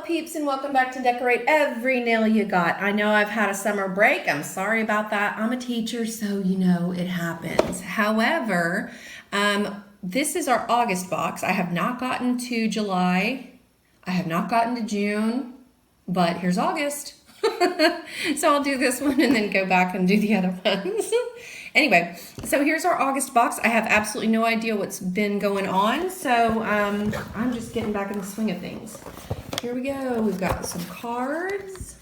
peeps, and welcome back to Decorate Every Nail You Got. I know I've had a summer break. I'm sorry about that. I'm a teacher, so you know it happens. However, this is our August box. I have not gotten to July. I have not gotten to June, but here's August. So I'll do this one and then go back and do the other ones. Anyway, so here's our August box. I have absolutely no idea what's been going on, so I'm just getting back in the swing of things. Here we go. We've got some cards,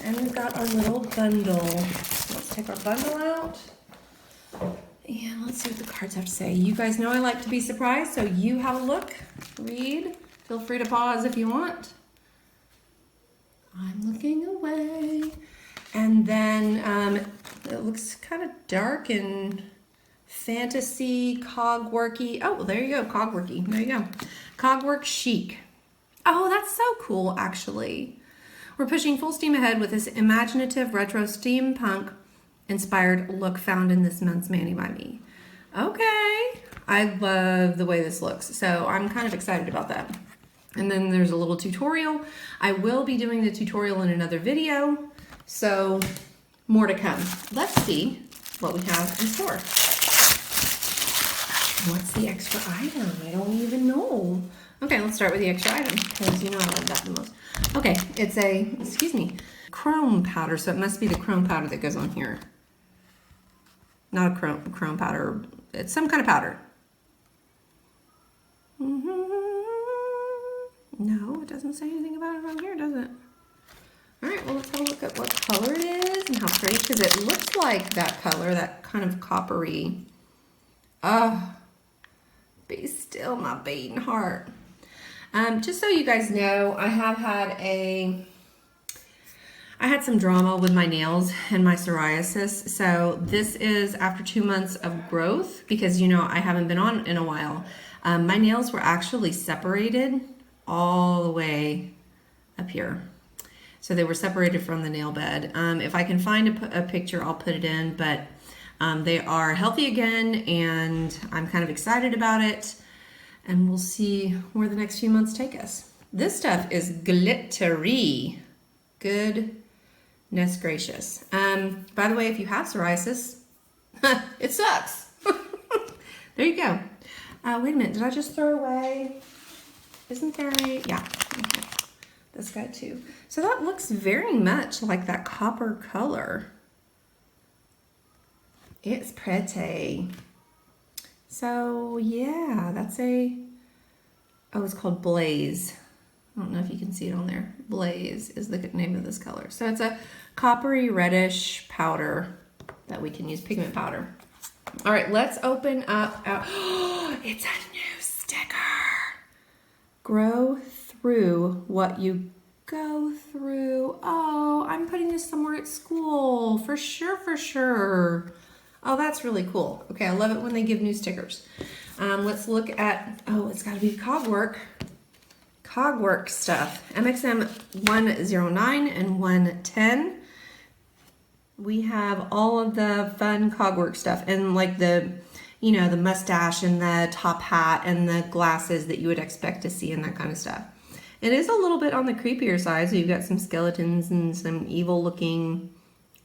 and we've got our little bundle. Let's take our bundle out, and let's see what the cards have to say. You guys know I like to be surprised, so you have a look, read. Feel free to pause if you want. I'm looking away. And then it looks kind of dark and fantasy, cogworky. Oh, well, there you go, cogworky. There you go. Cogwork chic. Oh, that's so cool, actually. We're pushing full steam ahead with this imaginative retro steampunk inspired look found in this month's Mani by Me. Okay. I love the way this looks, so I'm kind of excited about that. And then there's a little tutorial. I will be doing the tutorial in another video, so more to come. Let's see what we have in store. What's the extra item? I don't even know. Okay, let's start with the extra item, because you know I love that the most. Okay, it's a, chrome powder, so it must be the chrome powder that goes on here. Not a chrome powder, it's some kind of powder. No, it doesn't say anything about it on here, does it? All right, well, let's have a look at what color it is and how pretty, because it looks like that color, that kind of coppery. Be still, my beating heart. Just so you guys know, I had some drama with my nails and my psoriasis. So this is after 2 months of growth, because you know I haven't been on in a while. My nails were actually separated all the way up here. So they were separated from the nail bed. If I can find a picture, I'll put it in, but they are healthy again, and I'm kind of excited about it. And we'll see where the next few months take us. This stuff is glittery. Goodness gracious. By the way, if you have psoriasis, it sucks. There you go. Wait a minute, did I just throw away? Isn't there a, yeah, okay. This guy too. So that looks very much like that copper color. It's pretty. So yeah, that's it's called Blaze. I don't know if you can see it on there. Blaze is the name of this color. So it's a coppery reddish powder that we can use, pigment powder. All right, let's open up it's a new sticker. Grow through what you go through. Oh, I'm putting this somewhere at school, for sure, for sure. Oh, that's really cool. Okay, I love it when they give new stickers. Let's look at, it's gotta be Cogwork. Cogwork stuff. MXM109 and 110. We have all of the fun Cogwork stuff, and like the mustache and the top hat and the glasses that you would expect to see and that kind of stuff. It is a little bit on the creepier side, so you've got some skeletons and some evil looking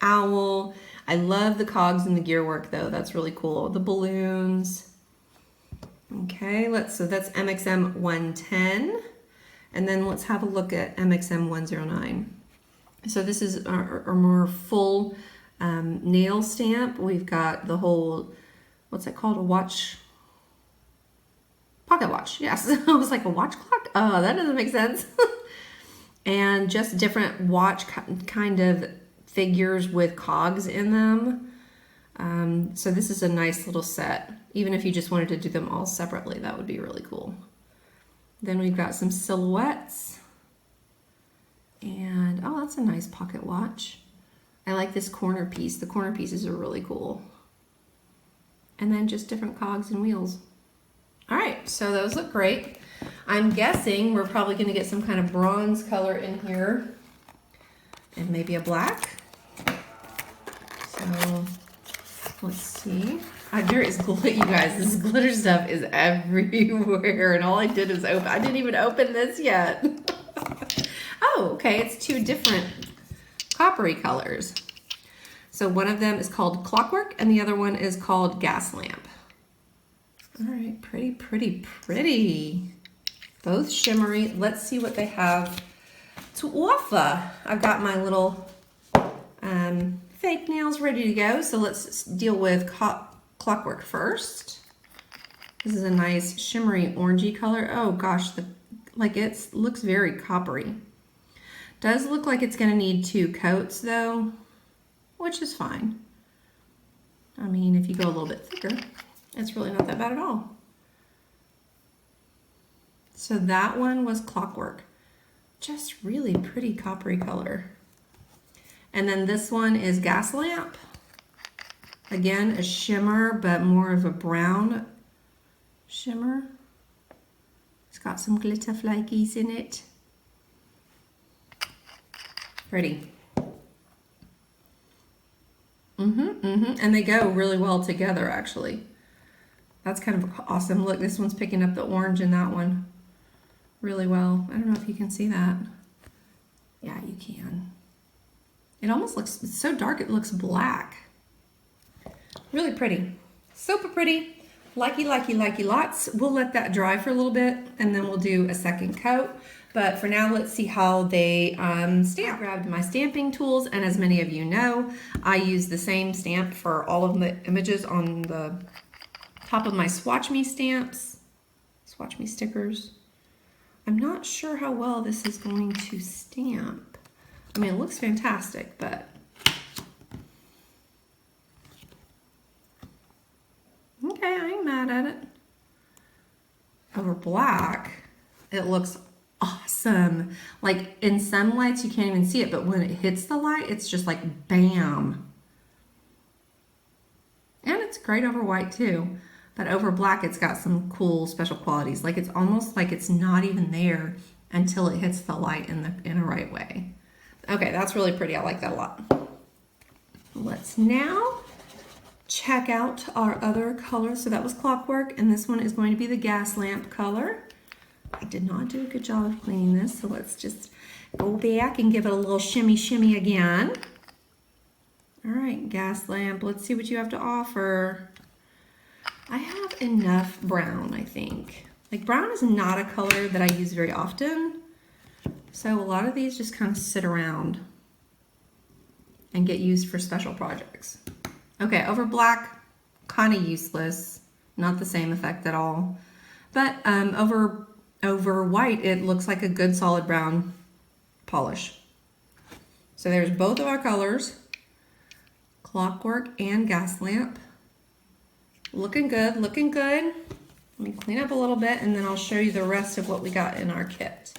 owl. I love the cogs and the gear work though, that's really cool. The balloons. Okay, so that's MXM110. And then let's have a look at MXM109. So this is our more full nail stamp. We've got the whole, what's that called? A watch? Pocket watch, yes. I was like, a watch clock? Oh, that doesn't make sense. And just different watch kind of figures with cogs in them. So this is a nice little set. Even if you just wanted to do them all separately, that would be really cool. Then we've got some silhouettes. And, oh, that's a nice pocket watch. I like this corner piece. The corner pieces are really cool. And then just different cogs and wheels. All right, so those look great. I'm guessing we're probably gonna get some kind of bronze color in here and maybe a black. So let's see. There is glitter, you guys. This glitter stuff is everywhere, and all I did is open. I didn't even open this yet. Oh, okay, it's two different coppery colors. So one of them is called Clockwork and the other one is called Gaslamp. All right, pretty, pretty, pretty. Both shimmery. Let's see what they have to offer. I've got my little fake nails ready to go. So let's deal with Clockwork first. This is a nice shimmery orangey color. Oh gosh, it looks very coppery. Does look like it's gonna need 2 coats though, which is fine. I mean, if you go a little bit thicker, it's really not that bad at all. So that one was Clockwork. Just really pretty coppery color. And then this one is Gaslamp. Again, a shimmer, but more of a brown shimmer. It's got some glitter flakies in it. Pretty. And they go really well together, actually. That's kind of awesome. Look, this one's picking up the orange in that one really well. I don't know if you can see that. Yeah, you can. It almost looks, it's so dark it looks black. Really pretty. Super pretty. Likey, likey, likey lots. We'll let that dry for a little bit and then we'll do a second coat. But for now, let's see how they stamp. I grabbed my stamping tools, and as many of you know, I use the same stamp for all of the images on the top of my Swatch Me stamps, Swatch Me stickers. I'm not sure how well this is going to stamp. I mean, it looks fantastic, but okay, I ain't mad at it. Over black, it looks awesome. Like in some lights you can't even see it, but when it hits the light, it's just like bam. And it's great over white too, but over black it's got some cool special qualities. Like it's almost like it's not even there until it hits the light in a right way. Okay, that's really pretty. I like that a lot. Let's now check out our other colors. So that was Clockwork, and this one is going to be the Gaslamp color. I did not do a good job of cleaning this, so let's just go back and give it a little shimmy shimmy again. All right, Gaslamp, let's see what you have to offer. I have enough brown, I think. Like brown is not a color that I use very often, so a lot of these just kind of sit around and get used for special projects. Okay, over black, kind of useless, not the same effect at all. But over white, it looks like a good solid brown polish. So there's both of our colors, Clockwork and Gaslamp. Looking good, looking good. Let me clean up a little bit and then I'll show you the rest of what we got in our kit.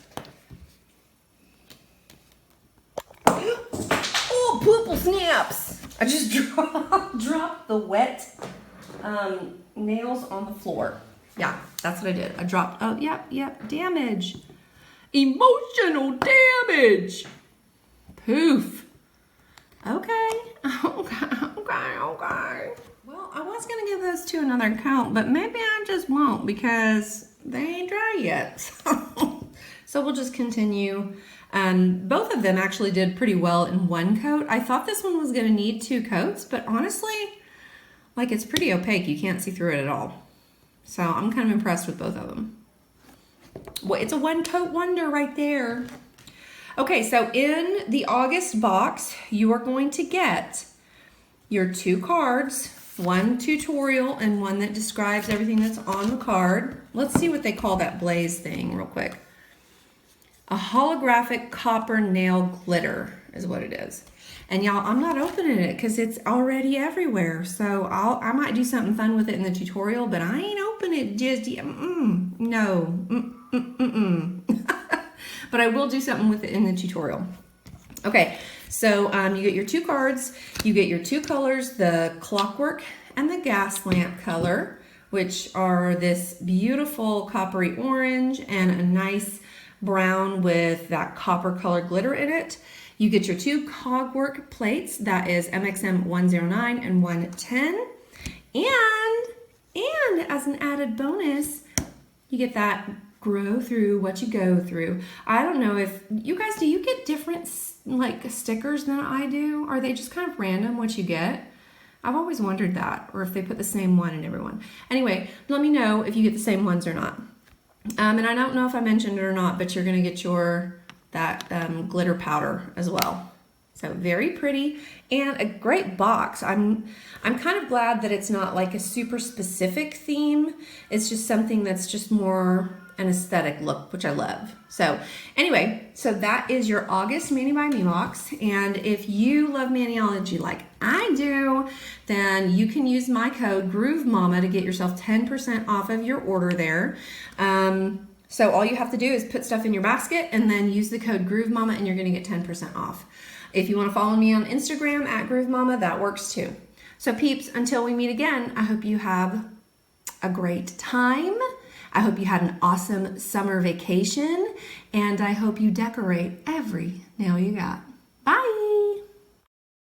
Oh, poople snaps! I just dropped the wet nails on the floor. Yeah, that's what I did. I dropped, oh, yep, damage. Emotional damage. Poof. Okay. Well, I was going to give those two another coat, but maybe I just won't because they ain't dry yet. So we'll just continue. Both of them actually did pretty well in one coat. I thought this one was going to need 2 coats, but honestly, like it's pretty opaque. You can't see through it at all. So I'm kind of impressed with both of them. Well, it's a 1-coat wonder right there. Okay, so in the August box, you are going to get your 2 cards, one tutorial and one that describes everything that's on the card. Let's see what they call that blaze thing real quick. A holographic copper nail glitter is what it is. And y'all, I'm not opening it because it's already everywhere. So I might do something fun with it in the tutorial, but I ain't open it just yet. No. But I will do something with it in the tutorial. Okay, so you get your 2 cards. You get your 2 colors, the Clockwork and the Gaslamp color, which are this beautiful coppery orange and a nice brown with that copper color glitter in it. You get your 2 Cogwork plates, that is MXM109 and 110. And as an added bonus, you get that grow through what you go through. I don't know if you guys, do you get different like stickers than I do? Are they just kind of random what you get? I've always wondered that, or if they put the same one in everyone. Anyway, let me know if you get the same ones or not. And I don't know if I mentioned it or not, but you're gonna get that glitter powder as well. So very pretty and a great box. I'm kind of glad that it's not like a super specific theme. It's just something that's just more an aesthetic look, which I love. So anyway, so that is your August Mani by Me box. And if you love Maniology like I do, then you can use my code GrooveMama to get yourself 10% off of your order there. So all you have to do is put stuff in your basket and then use the code GrooveMama and you're gonna get 10% off. If you wanna follow me on Instagram at GrooveMama, that works too. So peeps, until we meet again, I hope you have a great time. I hope you had an awesome summer vacation, and I hope you decorate every nail you got. Bye!